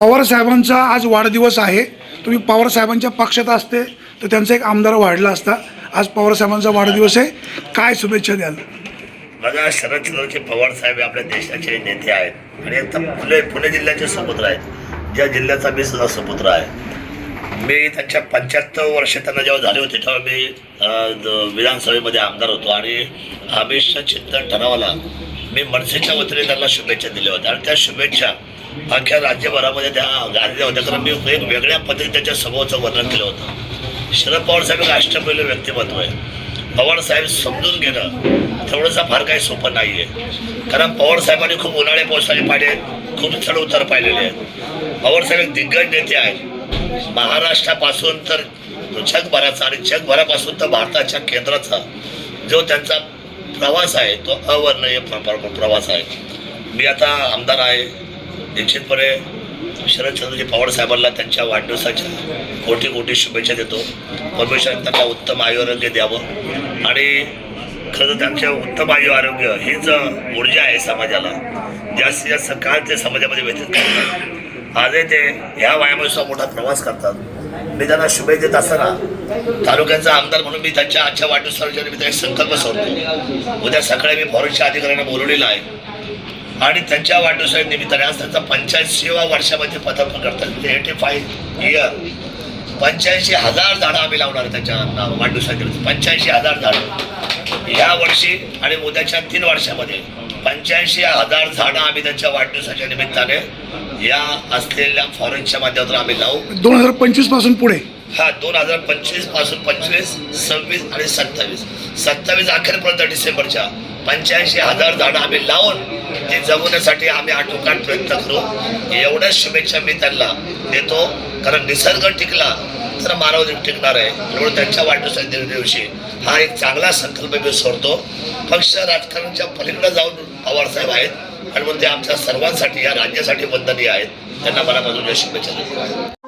पवार साहेबांचा आज वाढदिवस आहे. तुम्ही पवार साहेबांच्या पक्षात असते तर त्यांचा एक आमदार वाढला असता. आज पवार साहेबांचा वाढदिवस आहे, काय शुभेच्छा द्याल? बघा, शरदचंद्रजी पवार साहेब हे आपल्या देशाचे नेते आहेत आणि आता पुणे जिल्ह्याचे सुपुत्र आहेत, ज्या जिल्ह्याचा मी सुद्धा सुपुत्र आहे. मी त्यांच्या 75 वर्ष त्यांना जेव्हा झाले होते तेव्हा मी विधानसभेमध्ये आमदार होतो आणि अमिष चिंतन ठरावाला मी मनसेच्या वतीने त्यांना शुभेच्छा दिल्या होत्या आणि त्या शुभेच्छा अख्ख्या राज्यभरामध्ये त्या गाजल्या होत्या. कारण मी एक वेगळ्या पद्धतीने त्यांच्या स्वभावाचं वर्णन केलं होतं. शरद पवार साहेब एक अष्टपैलू व्यक्तिमत्व आहे. पवार साहेब समजून घेणं तेवढंसं फार काही सोपं नाही आहे, कारण पवार साहेबांनी खूप उन्हाळे पावसाळे पाहिले आहेत, खूप चढ उतार पाहिलेले आहेत. पवार साहेब एक दिग्गज नेते आहेत. महाराष्ट्रापासून तर जगभराचा आणि जगभरापासून तर भारताच्या केंद्राचा जो त्यांचा प्रवास आहे तो अवर्णनीय प्रवास आहे. मी आता आमदार आहे. निश्चितपणे शरदचंद्रजी पवार साहेबांना त्यांच्या वाढदिवसाच्या कोटी कोटी शुभेच्छा देतो. परमेश्वरांनी त्यांना उत्तम आयुरोग्य द्यावं आणि खरं त्यांच्या उत्तम आरोग्य हीच ऊर्जा आहे समाजाला. जास्तीत जास्त काळ ते समाजामध्ये व्यतीत करतात. आजही ते ह्या वयामध्ये सुद्धा मोठा प्रवास करतात. मी त्यांना शुभेच्छा देत असताना तालुक्याचा आमदार म्हणून मी त्यांच्या आजच्या वाढदिवसाच्या निमित्त एक संकल्प सोडतो. उद्या सकाळी मी फॉरेस्टच्या अधिकाऱ्यांना बोलवलेलं आहे आणि त्यांच्या वाढदिवसाच्या निमित्ताने आज त्यांचा 85व्या वर्षामध्ये पदार्पण करतात. 85 इयर 85,000 झाडं आम्ही लावणार त्यांच्या वाढदिवसाच्या निमित्त. 85,000 झाडं या वर्षी आणि उद्याच्या 3 वर्षामध्ये 85,000 झाडं आम्ही त्यांच्या वाढदिवसाच्या निमित्ताने या असलेल्या फॉरेस्टच्या माध्यमातून आम्ही लावू. 2025 पासून पुढे 2025 पासून 25, 26 आणि 27 अखेरपर्यंत डिसेंबरच्या 85,000 झाडं आम्ही लावून ते जगवण्यासाठी आम्ही आटोकाट प्रयत्न करू. एवढ्याच शुभेच्छा मी त्यांना देतो, कारण निसर्ग टिकला तर मानव टिकणार आहे. म्हणून त्यांच्या वाढदिवसाच्या दिवशी हा एक चांगला संकल्प मी सोडतो. पक्ष राजकारणाच्या पलीकडे जाऊन पवारसाहेब आहेत आणि म्हणून ते आमच्या सर्वांसाठी या राज्यासाठी वंदनीय आहेत. त्यांना मनापासून शुभेच्छा देतो.